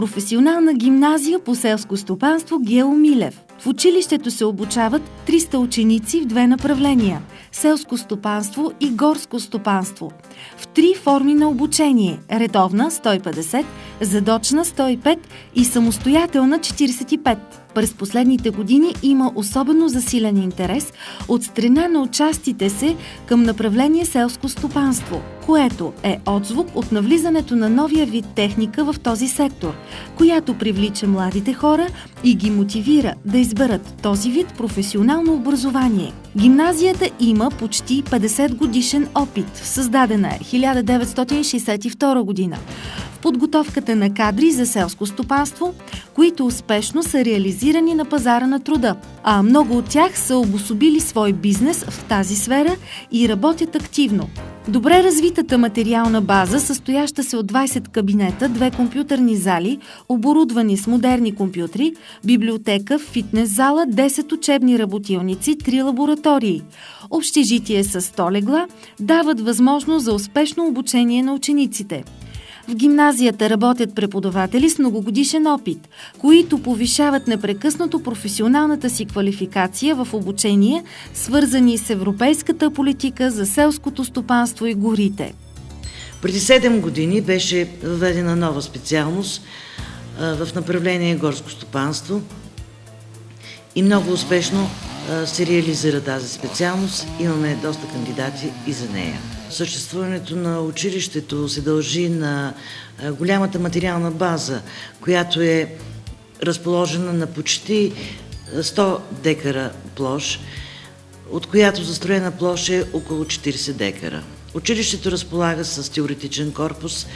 Професионална гимназия по селско стопанство Гео Милев. В училището се обучават 300 ученици в две направления – селско стопанство и горско стопанство. В 3 форми на обучение – редовна 150, задочна 105 и самостоятелна 45. През последните години има особено засилен интерес от страна на участите се към направление селско стопанство, което е отзвук от навлизането на новия вид техника в този сектор, която привлича младите хора и ги мотивира да изберат този вид професионално образование. Гимназията има почти 50 годишен опит, създадена е 1962 година. В подготовката на кадри за селско стопанство, които успешно са реализирани на пазара на труда, а много от тях са обособили свой бизнес в тази сфера и работят активно. Добре развитата материална база, състояща се от 20 кабинета, 2 компютърни зали, оборудвани с модерни компютри, библиотека, фитнес зала, 10 учебни работилници, 3 лаборатории. Общежитие с 100 легла дават възможност за успешно обучение на учениците. В гимназията работят преподаватели с многогодишен опит, които повишават непрекъснато професионалната си квалификация в обучение, свързани с европейската политика за селското стопанство и горите. Преди 7 години беше въведена нова специалност в направление горско стопанство и много успешно се реализира тази специалност. Имаме доста кандидати и за нея. Съществуването на училището се дължи на голямата материална база, която е разположена на почти 100 декара площ, от която застроена площ е около 40 декара. Училището разполага с теоретичен корпус,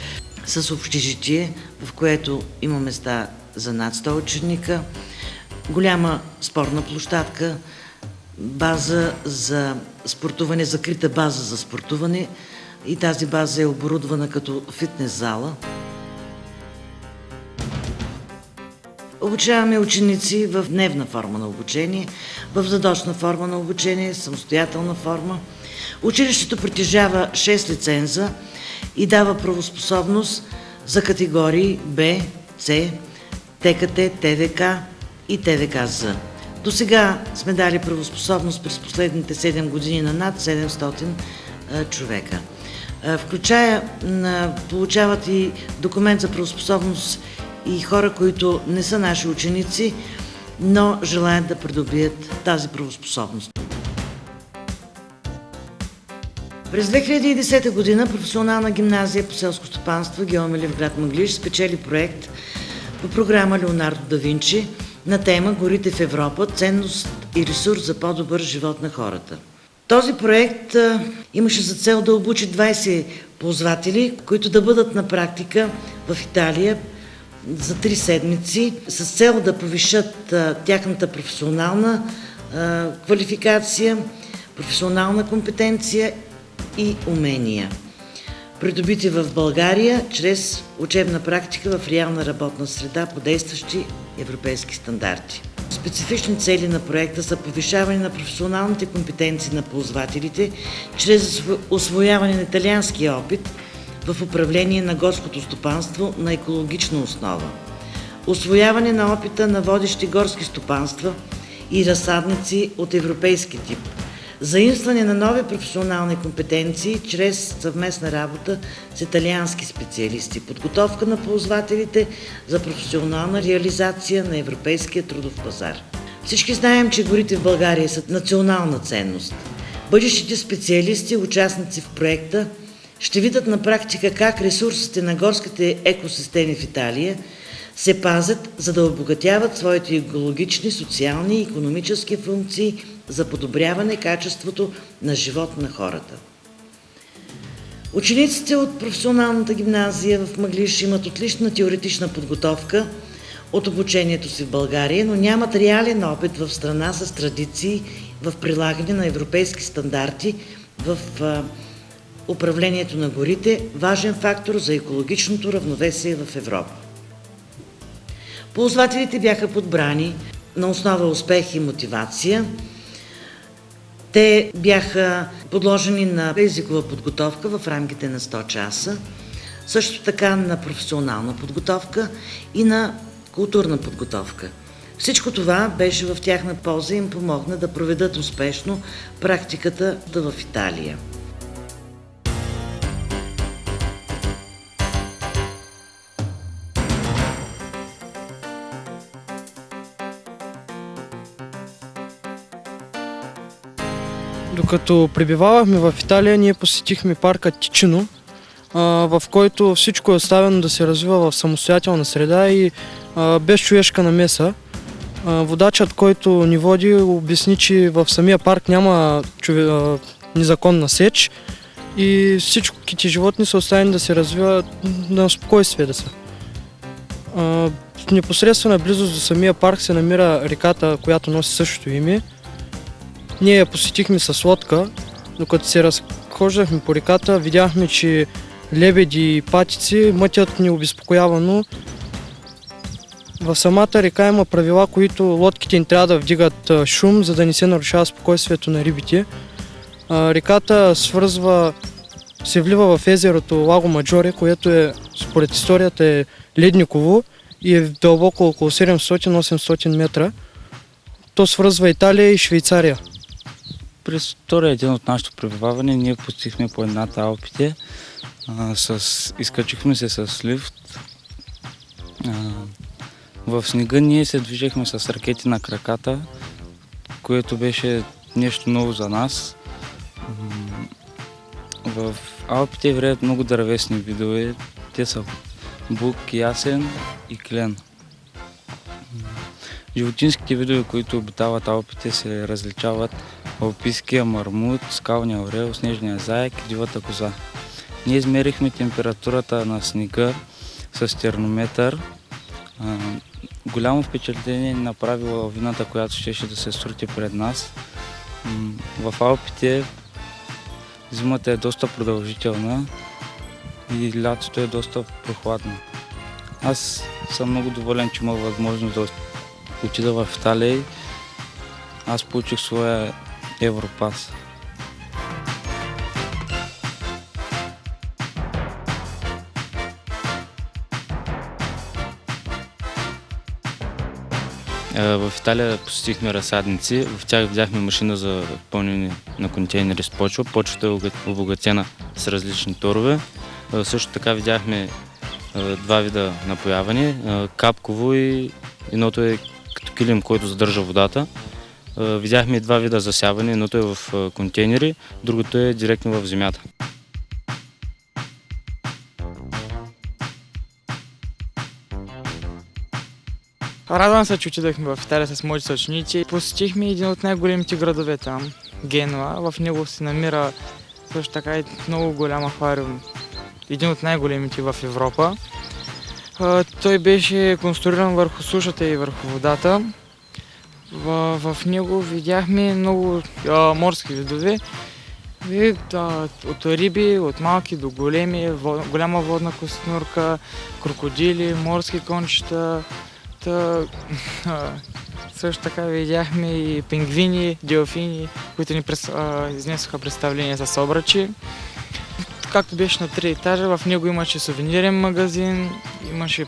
с общежитие, в което има места за над 100 ученика, голяма спортна площадка, база за спортуване, закрита база за спортуване, и тази база е оборудвана като фитнес зала. Обучаваме ученици в дневна форма на обучение, в задочна форма на обучение, самостоятелна форма. Училището притежава 6 лиценза и дава правоспособност за категории Б, С, ТКТ, ТВК и ТВКЗ. До сега сме дали правоспособност през последните 7 години на над 700 човека. Получават и документ за правоспособност и хора, които не са наши ученици, но желаят да придобият тази правоспособност. През 2010 година професионална гимназия по селско стопанство Гео Милев в град Мъглиж спечели проект по програма Леонардо да Винчи на тема "Горите в Европа – ценност и ресурс за по-добър живот на хората". Този проект имаше за цел да обучи 20 ползватели, които да бъдат на практика в Италия за 3 седмици, с цел да повишат тяхната професионална квалификация, професионална компетенция и умения, придобити в България чрез учебна практика в реална работна среда по действащи европейски стандарти. Специфични цели на проекта са повишаване на професионалните компетенции на ползвателите чрез усвояване на италианския опит в управление на горското стопанство на екологична основа, усвояване на опита на водещи горски стопанства и разсадници от европейски тип, заимстване на нови професионални компетенции чрез съвместна работа с италиански специалисти, подготовка на ползвателите за професионална реализация на европейския трудов пазар. Всички знаем, че горите в България са национална ценност. Бъдещите специалисти, участници в проекта, ще видят на практика как ресурсите на горските екосистеми в Италия се пазят, за да обогатяват своите екологични, социални и икономически функции за подобряване качеството на живот на хората. Учениците от професионалната гимназия в Мъглиж имат отлична теоретична подготовка от обучението си в България, но нямат реален опит в страна с традиции в прилагане на европейски стандарти в управлението на горите, важен фактор за екологичното равновесие в Европа. Ползвателите бяха подбрани на основа успех и мотивация. Те бяха подложени на езикова подготовка в рамките на 100 часа, също така на професионална подготовка и на културна подготовка. Всичко това беше в тяхна полза и им помогна да проведат успешно практиката в Италия. Докато пребивавахме в Италия, ние посетихме парка Тичино, в който всичко е оставено да се развива в самостоятелна среда и без човешка намеса. Водачът, който ни води, обясни, че в самия парк няма незаконна сеч и всичките животни са оставени да се развиват на спокойствие да са. В непосредствена близост до самия парк се намира реката, която носи същото име. Ние я посетихме с лодка. Докато се разхождахме по реката, видяхме, че лебеди и патици мътят необезпокоявано. В самата река има правила, които лодките им трябва да вдигат шум, за да не се нарушава спокойствието на рибите. Реката се влива в езерото Лаго Маджоре, което според историята е ледниково и е дълбоко около 700-800 метра. То свързва Италия и Швейцария. През втория ден от нашето пребиваване ние посетихме планината Алпите. Изкачихме се с лифт. В снега ние се движехме с ракети на краката, което беше нещо ново за нас. В Алпите вреят много дървесни видове. Те са бук, ясен и клен. Животинските видове, които обитават Алпите, се различават: алпийския мармут, скалния орел, снежния заек и дивата коза. Ние измерихме температурата на снега с термометър. Голямо впечатление ни направи лавината, която щеше да се срути пред нас. В Алпите зимата е доста продължителна и лятото е доста прохладно. Аз съм много доволен, че имах възможност да отида в Италия. Аз получих своя Европас. В Италия посетихме разсадници. В тях видяхме машина за пълнене на контейнери с почва. Почвата е обогатена с различни торове. Също така видяхме два вида напояване. Капково и едното е като килим, който задържа водата. Видяхме два вида засяване. Едното е в контейнери, другото е директно в земята. Радвам се, че отидахме в Италия с моите съученици. Посетихме един от най-големите градове там, Генуа. В него се намира също така и много голям аквариум, един от най-големите в Европа. Той беше конструиран върху сушата и върху водата. В него видяхме много морски видове. От риби, от малки до големи, голяма водна костенурка, крокодили, морски кончета. Също така видяхме и пингвини, делфини, които ни изнесоха представление с обръчи. Както беше на 3 етажа, в него имаше сувенирен магазин, имаше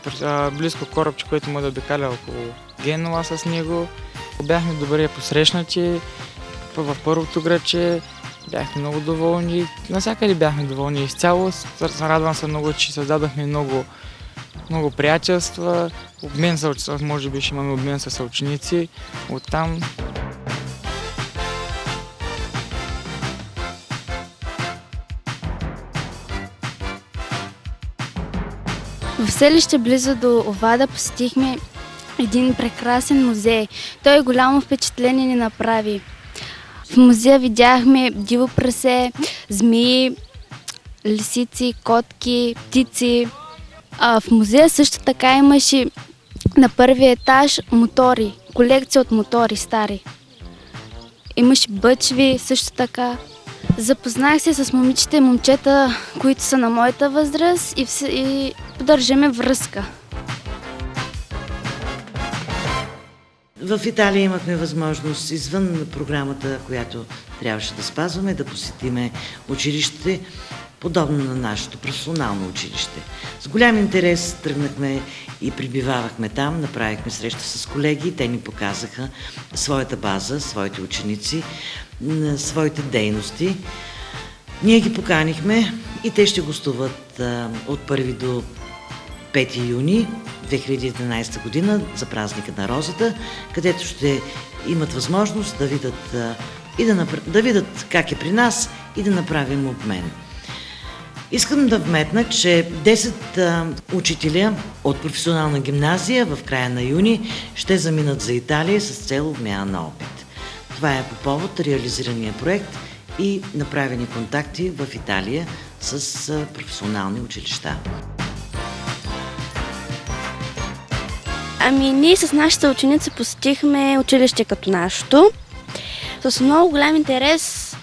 близко корабче, което може да обикаля около Генуа с него. Бяхме добре посрещнати в първото градче, бяхме много доволни, навсякъде бяхме доволни изцяло. Радвам се много, че създадохме много приятелства, може би ще имаме обмен с ученици оттам. В селище близо до Овада посетихме един прекрасен музей. Той голямо впечатление ни направи. В музея видяхме диво прасе, змии, лисици, котки, птици. В музея също така имаше на първия етаж мотори, колекция от мотори стари. Имаше бъчви също така. Запознах се с момичета и момчета, които са на моята възраст и поддържаме връзка. В Италия имахме възможност извън програмата, която трябваше да спазваме, да посетиме училищите подобно на нашето професионално училище. С голям интерес тръгнахме и прибивавахме там, направихме среща с колеги, те ни показаха своята база, своите ученици, своите дейности. Ние ги поканихме и те ще гостуват от 1 до 5 юни 2011 година за празника на розата, където ще имат възможност да видят, да видят как е при нас и да направим обмен. Искам да вметна, че 10 учителя от професионална гимназия в края на юни ще заминат за Италия с цел обмяна на опит. Това е по повод реализирания проект и направени контакти в Италия с професионални училища. Ние с нашите ученици посетихме училище като нашето. С много голям интерес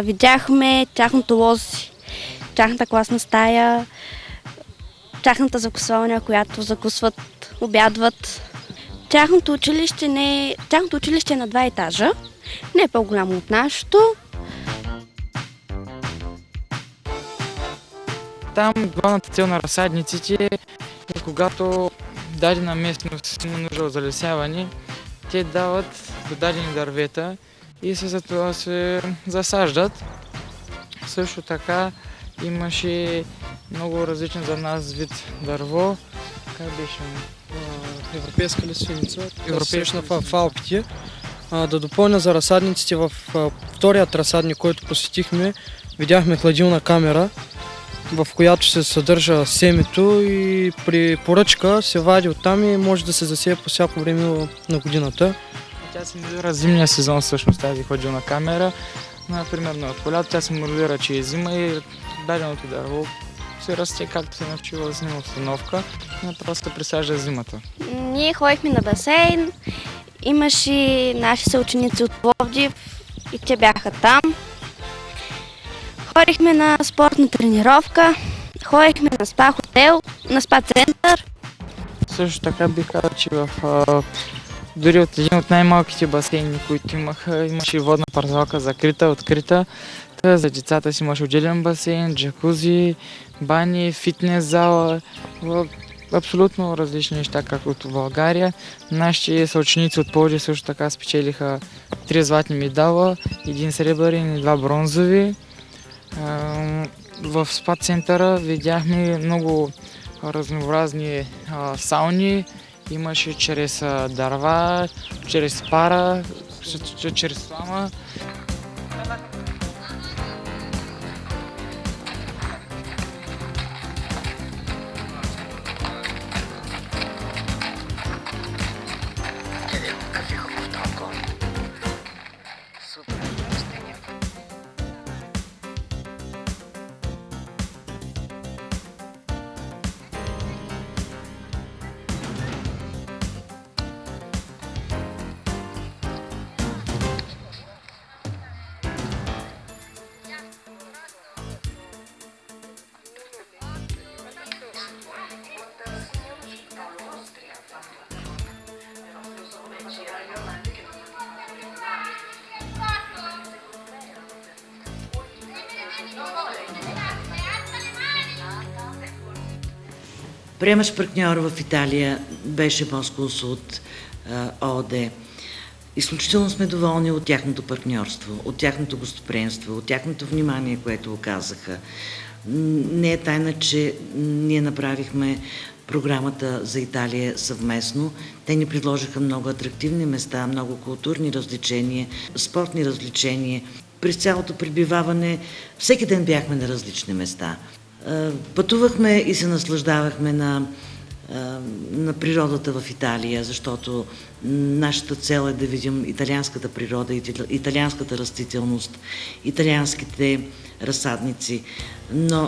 видяхме тяхното лози, тяхната класна стая, тяхната закусвалня, която закусват, обядват. Тяхното училище е на 2 етажа, не е по-голямо от нашето. Там главната цел на разсадниците е когато дадена местност има нужда от залесяване, те дават дадени дървета и за това се засаждат. Също така имаше много различен за нас вид дърво. Как беше? Европейска лиственица. Европейска в Алпите. Да допълня за разсадниците, в вторият разсадник, който посетихме, видяхме хладилна камера, в която се съдържа семето и при поръчка се вади оттам и може да се засее по всяко време на годината. Тя симулира зимния сезон всъщност тази хладилна камера. Например, на полято тя симулира, че е зима и даденото дърво се расте както се навчи в зимна обстановка, но просто присажда зимата. Ние ходихме на басейн, имаше наши съученици от Пловдив и те бяха там. Ходихме на спортна тренировка, ходихме на спа хотел, на спа център. Също така бих казал, че дори от един от най-малките басейни, които имаше водна парзалка закрита, открита. За децата си имаше отделен басейн, джакузи, бани, фитнес зала, абсолютно различни неща, както в България. Нашите съученици от Пловдив също така спечелиха 3 златни медала, 1 сребърен и 2 бронзови. В спа центъра видяхме много разнообразни сауни. Имаше чрез дърва, чрез пара, чрез слама. Приемащ партньор в Италия беше Москонсулт ООД. Изключително сме доволни от тяхното партньорство, от тяхното гостоприемство, от тяхното внимание, което оказаха. Не е тайна, че ние направихме програмата за Италия съвместно. Те ни предложиха много атрактивни места, много културни развлечения, спортни развлечения. През цялото пребиваване всеки ден бяхме на различни места. Пътувахме и се наслаждавахме на природата в Италия, защото нашата цел е да видим италианската природа, италианската растителност, италианските разсадници,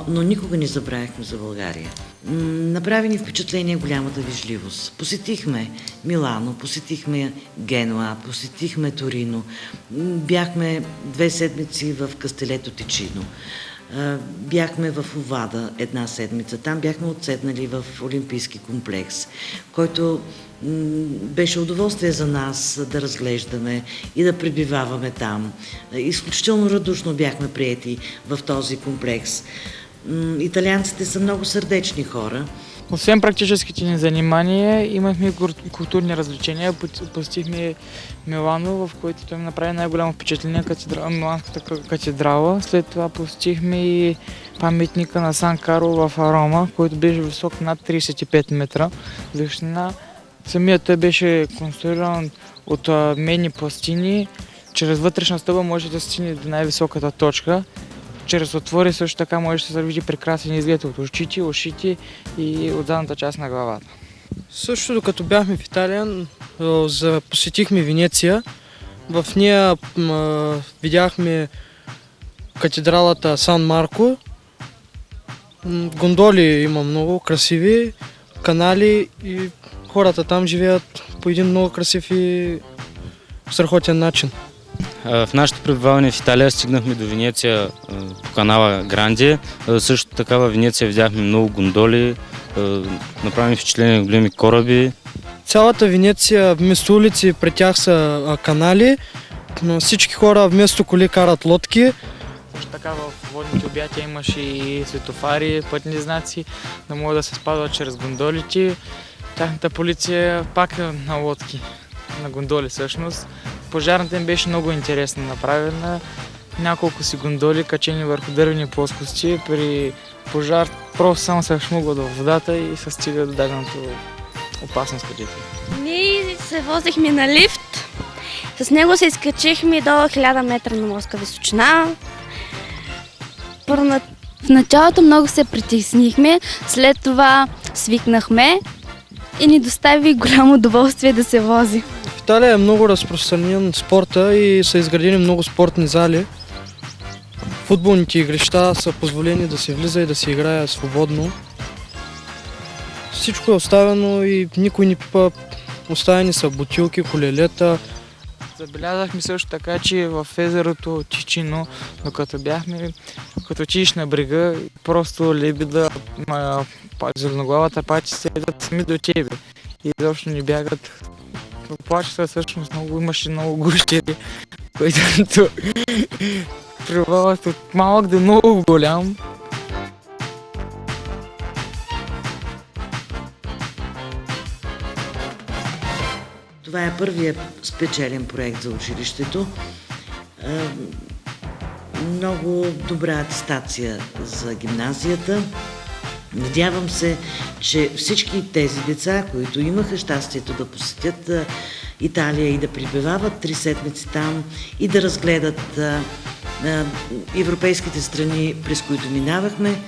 но никога не забравяхме за България. Направи ни впечатление голямата вижливост. Посетихме Милано, посетихме Генуа, посетихме Торино, бяхме 2 седмици в Кастелето Тичино. Бяхме в Овада една седмица. Там бяхме отседнали в Олимпийски комплекс, който беше удоволствие за нас да разглеждаме и да пребиваваме там. Изключително радушно бяхме приети в този комплекс. Италианците са много сърдечни хора. Освен практическите ни занимания, имахме и културни развлечения. Посетихме Милано, в който той ми направи най-голямо впечатление, Миланската катедрала. След това посетихме и паметника на Сан Карло в Рома, който беше висок над 35 метра височина. Самият той беше конструиран от медни пластини. Чрез вътрешна стъба може да стигне до най-високата точка. Чрез отвори също така може да се види прекрасен изглед от очите, ушите и от задната част на главата. Също докато бяхме в Италия, посетихме Венеция. В нея видяхме катедралата Сан Марко. Гондоли има много красиви, канали и хората там живеят по един много красив и страхотен начин. В нашето пребиваване в Италия стигнахме до Венеция по канала Гранди. Също така в Венеция видяхме много гондоли, направихме впечатление на големи кораби. Цялата Венеция, вместо улици, пред тях са канали. Всички хора вместо коли карат лодки. Също така в водните обятия имаше и светофари, пътни знаци, да могат да се спадат чрез гондолите. Тяхната полиция пак е на лодки, на гондоли всъщност. Пожарната им беше много интересно направена. Няколко си гондоли, качени върху дървени плоскости. При пожар просто само се шмугва до водата и се стига до даденото опасно скъдите. Ние се возихме на лифт. С него се изкачихме до 1000 метра на морска височина. В началото много се притеснихме, след това свикнахме и ни достави голямо удоволствие да се вози. В Италия е много разпространен спорта и са изградени много спортни зали. Футболните игрища са позволени да се влиза и да се играе свободно. Всичко е оставено и никой не пипа. Оставени са бутилки, колелета. Забелязахме също така, че в езерото Тичино, докато бяхме, като отидеш на брега, просто лебеда, зеленоглавата пачи седят сами до тебе и изобщо не бягат. Плачета всъщност имаше много гущери, които прибавят от малък до много голям. Това е първият спечелен проект за училището. Много добра атестация за гимназията. Надявам се, че всички тези деца, които имаха щастието да посетят Италия и да пребивават 3 седмици там и да разгледат европейските страни, през които минавахме,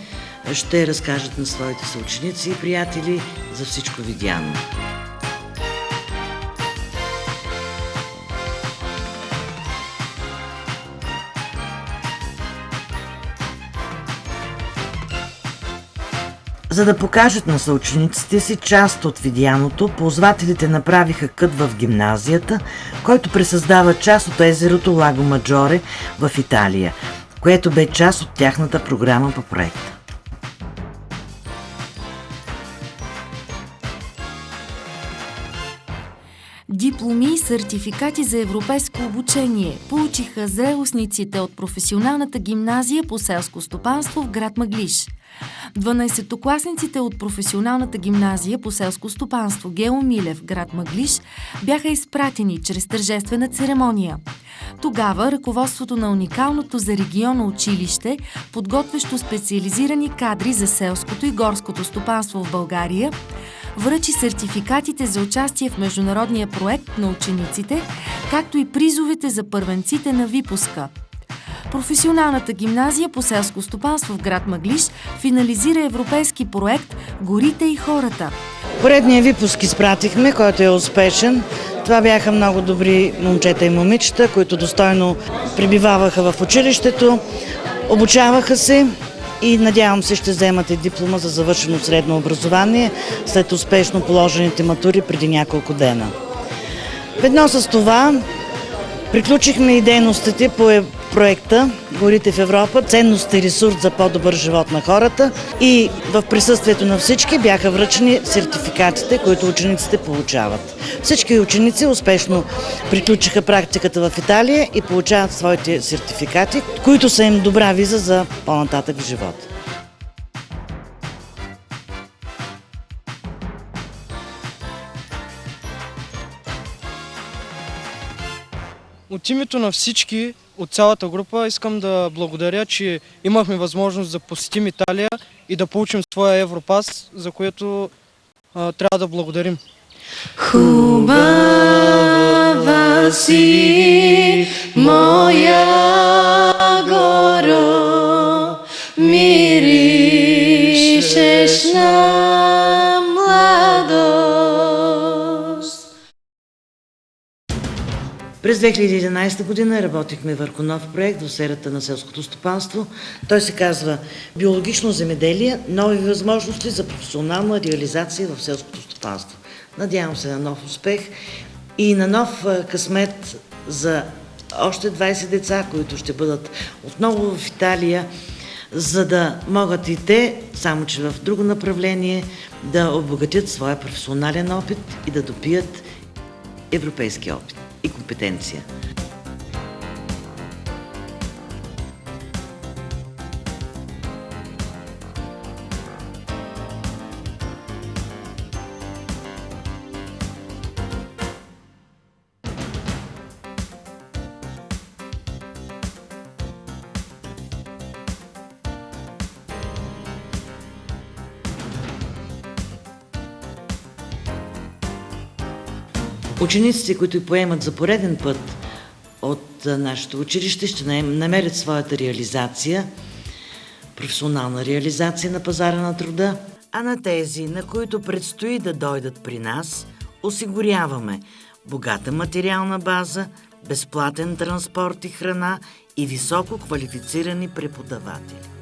ще разкажат на своите съученици и приятели за всичко видяно. За да покажат на съучениците си част от видяното, ползвателите направиха кът в гимназията, който пресъздава част от езерото Лаго Маджоре в Италия, което бе част от тяхната програма по проекта. Дипломи и сертификати за европейско обучение получиха зрелостниците от професионалната гимназия по селско стопанство в град Мъглиж. 12-класниците от професионалната гимназия по селско стопанство Гео Милев в град Мъглиж бяха изпратени чрез тържествена церемония. Тогава ръководството на уникалното за региона училище, подготвящо специализирани кадри за селското и горското стопанство в България, връчи сертификатите за участие в международния проект на учениците, както и призовете за първенците на випуска. Професионалната гимназия по селско стопанство в град Мъглиж финализира европейски проект «Горите и хората». Поредния випуск изпратихме, който е успешен. Това бяха много добри момчета и момичета, които достойно пребиваваха в училището, обучаваха се и надявам се ще вземат и диплома за завършено средно образование след успешно положените матури преди няколко дена. Ведно с това приключихме и дейностите по проекта "Горите в Европа" ценност и ресурс за по-добър живот на хората и в присъствието на всички бяха връчени сертификатите, които учениците получават. Всички ученици успешно приключиха практиката в Италия и получават своите сертификати, които са им добра виза за по-нататък в живота. От името на всички, от цялата група, искам да благодаря, че имахме възможност да посетим Италия и да получим своя Европас, за което трябва да благодарим. Хубава си, моя горо, миришеш на младост. През 2011 година работихме върху нов проект в сферата на селското стопанство. Той се казва "Биологично земеделие. Нови възможности за професионална реализация в селското стопанство". Надявам се на нов успех и на нов късмет за още 20 деца, които ще бъдат отново в Италия, за да могат и те, само че в друго направление, да обогатят своя професионален опит и да допият европейски опит и компетенция. Учениците, които поемат за пореден път от нашето училище, ще намерят своята реализация, професионална реализация на пазара на труда, а на тези, на които предстои да дойдат при нас, осигуряваме богата материална база, безплатен транспорт и храна и високо квалифицирани преподаватели.